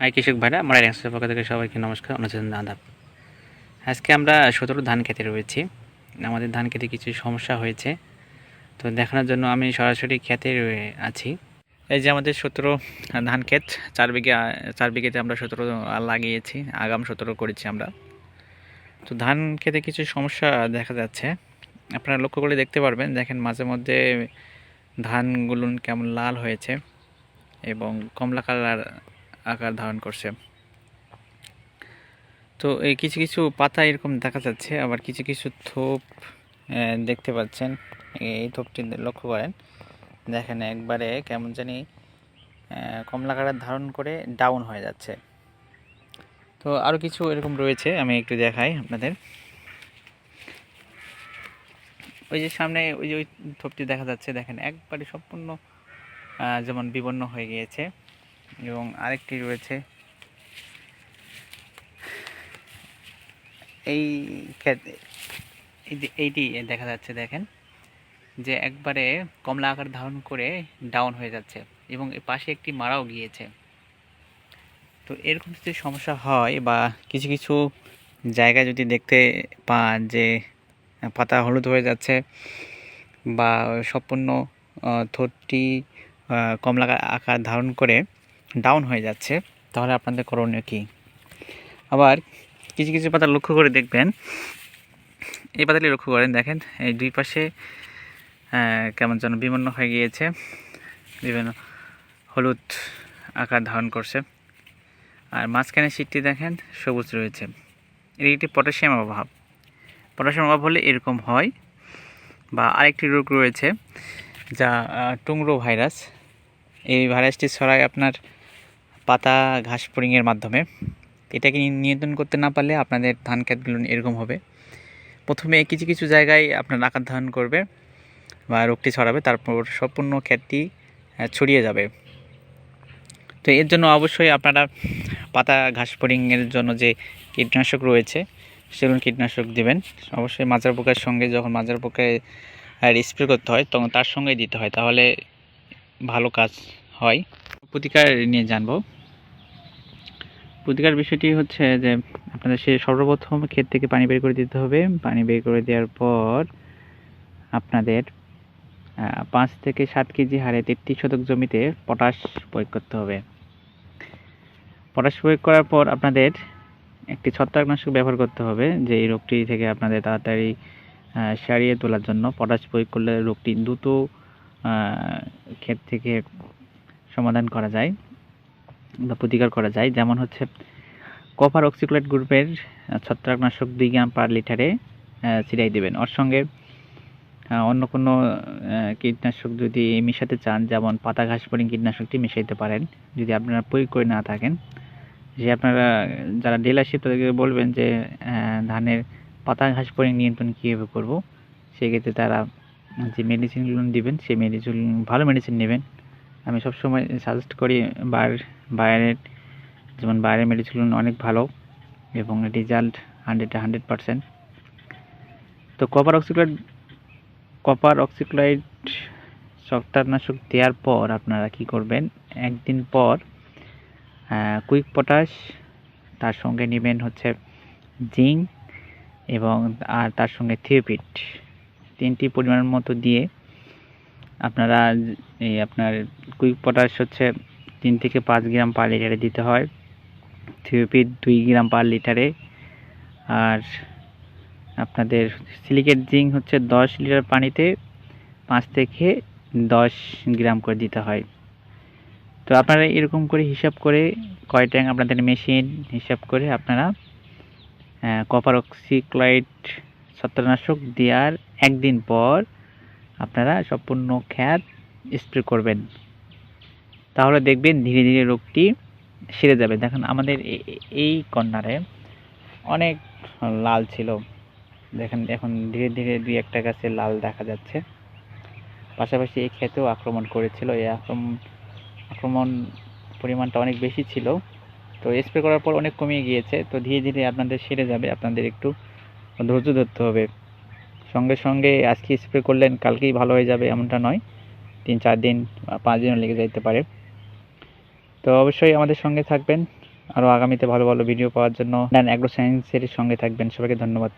High কৃষক ভাইরা, আমার র্যাংসের পক্ষ থেকে সবাইকে নমস্কার, অনুশীলন আদাব। আজকে আমরা 17 ধান খেতে রয়েছি। আমাদের ধান খেতে কিছু সমস্যা হয়েছে, তো দেখানোর জন্য আমি সরাসরি খেতে আছি। এই যে আমাদের 17 ধান ক্ষেত, 4 বিঘেতে আমরা 17 লাগিয়েছি, আগাম 17 করেছি আমরা। তো ধান খেতে কিছু সমস্যা দেখা যাচ্ছে, আপনারা লক্ষ্য করে দেখতে পারবেন। দেখেন মাঝে মধ্যে ধানগুলো কেমন লাল হয়েছে এবং কমলা কালার আকার ধারণ করছে। তো এই কিছু কিছু পাতা এরকম দেখা যাচ্ছে, আবার কিছু কিছু থোপ দেখতে পাচ্ছেন। এই থোপটি লক্ষ্য করেন, দেখেন একবারে কেমন জানি কমলা কালার ধারণ করে ডাউন হয়ে যাচ্ছে। তো আরও কিছু এরকম রয়েছে, আমি একটু দেখাই আপনাদের। ওই যে সামনে ওই থোপটি দেখা যাচ্ছে, দেখেন একবারে সম্পূর্ণ যেমন বিবর্ণ হয়ে গিয়েছে। এবং আরেকটি রয়েছে, এই এইটি দেখা যাচ্ছে, দেখেন যে একবারে কমলা আকার ধারণ করে ডাউন হয়ে যাচ্ছে এবং এর পাশে একটি মারাও গিয়েছে। তো এরকম যদি সমস্যা হয় বা কিছু কিছু জায়গায় যদি দেখতে পান যে পাতা হলুদ হয়ে যাচ্ছে বা সম্পূর্ণ থোঁটটি কমলা আকার ধারণ করে ডাউন হয়ে যাচ্ছে, তাহলে আপনাদের করণীয় কী? আবার কিছু কিছু পাতা লক্ষ্য করে দেখবেন, এই পাতাটি লক্ষ্য করেন, দেখেন এই দুই পাশে কেমন যেন বিবর্ণ হয়ে গিয়েছে, বিভিন্ন হলুদ আকার ধারণ করছে। আর মাঝখানে শীটটি দেখেন সবুজ রয়েছে, এর একটি পটাশিয়াম অভাব। পটাশিয়াম অভাব হলে এরকম হয়। বা আরেকটি রোগ রয়েছে যা টুংরো ভাইরাস। এই ভাইরাসটি ছড়ায় আপনার পাতা ঘাস ফড়িংয়ের মাধ্যমে। এটাকে নিয়ন্ত্রণ করতে না পারলে আপনাদের ধান ক্ষেতগুলো এরকম হবে। প্রথমে কিছু কিছু জায়গায় আপনার আকার ধারণ করবে বা রোগটি ছড়াবে, তারপর সম্পূর্ণ ক্ষেতটি ছড়িয়ে যাবে। তো এর জন্য অবশ্যই আপনারা পাতা ঘাস ফড়িংয়ের জন্য যে কীটনাশক রয়েছে সেগুলো কীটনাশক দেবেন। অবশ্যই মাজার পোকার সঙ্গে, যখন মাজার পোকায় স্প্রে করতে হয় তখন তার সঙ্গেই দিতে হয়, তাহলে ভালো কাজ হয়। প্রতিকার নিয়ে জানবো। প্রতিকার বিষয়টি হচ্ছে যে আপনাদের সর্বপ্রথম ক্ষেত থেকে পানি বের করে দিতে হবে। পানি বের করে দেওয়ার পর আপনাদের 5 থেকে 7 কেজি হারে 33 শতক জমিতে পটাশ প্রয়োগ করতে হবে। পটাশ প্রয়োগ করার পর আপনাদের একটি ছত্রাকনাশক ব্যবহার করতে হবে, যে এই রোগটি থেকে আপনাদের তাড়াতাড়ি সারিয়ে তোলার জন্য। পটাশ প্রয়োগ করলে রোগটি দ্রুত ক্ষেত থেকে সমাধান করা যায় বা প্রতিকার করা যায়। যেমন হচ্ছে কপার অক্সিক্লোরাইড গ্রুপের ছত্রাকনাশক 2 গ্রাম পার লিটারে ছিটাই দেবেন। ওর সঙ্গে অন্য কোনো কীটনাশক যদি মেশাতে চান, যেমন পাতা ঘাস ফড়িং কীটনাশকটি মেশাইতে পারেন যদি আপনারা প্রয়োগ করে না থাকেন। যে আপনারা যারা ডিলারশিপ তাদেরকে বলবেন যে ধানের পাতা ঘাস ফড়িং নিয়ন্ত্রণ কীভাবে করব, সেক্ষেত্রে তারা যে মেডিসিনগুলো দিবেন সেই মেডিসিন, ভালো মেডিসিন নেবেন। আমি সবসময় সাজেস্ট করি বাইরের, যেমন বাইরের মেডিসিনগুলো অনেক ভালো এবং রেজাল্ট 100% তো কপার অক্সিক্লোরাইড ছত্রাকনাশক দেওয়ার পর আপনারা কি করবেন, একদিন পর কুইক পটাশ, তার সঙ্গে নেবেন হচ্ছে জিঙ্ক এবং আর তার সঙ্গে থিওপিট, 3টি পরিমাণ মতো দিয়ে আপনারা এই আপনার কুইক পটাশ হচ্ছে 3 থেকে 5 গ্রাম পার লিটারে দিতে হয়, থিওপিট 2 গ্রাম পার লিটারে, আর আপনাদের সিলিকেট জিঙ্ক হচ্ছে 10 লিটার পানিতে 5 থেকে 10 গ্রাম করে দিতে হয়। তো আপনারা এরকম করে হিসাব করে কয় ট্যাঙ্ক আপনাদের মেশিন হিসাব করে আপনারা কপার অক্সিক্লোরাইড ছত্রাকনাশক দেওয়ার একদিন পর আপনারা সম্পূর্ণ ক্ষেত স্প্রে করবেন। তাহলে দেখবেন ধীরে ধীরে রোগটি সেরে যাবে। দেখেন আমাদের এই কর্নারে অনেক লাল ছিল, দেখেন এখন ধীরে ধীরে 2-1টা গাছে লাল দেখা যাচ্ছে। পাশাপাশি এই ক্ষেতেও আক্রমণ করেছিল, এই আক্রমণ পরিমাণটা অনেক বেশি ছিল। তো স্প্রে করার পর অনেক কমিয়ে গিয়েছে। তো ধীরে ধীরে আপনাদের সেরে যাবে, আপনাদের একটু ধৈর্য ধরতে হবে। সঙ্গে সঙ্গে আজকে স্প্রে করলেন কালকেই ভালো হয়ে যাবে এমনটা নয়, 3-4 দিন 5 দিনও লেগে যেতে পারে। তো অবশ্যই আমাদের সঙ্গে থাকবেন। আরও আগামীতে ভালো ভালো ভিডিও পাওয়ার জন্য ডান অ্যাগ্রো সায়েন্সের সঙ্গে থাকবেন। সবাইকে ধন্যবাদ।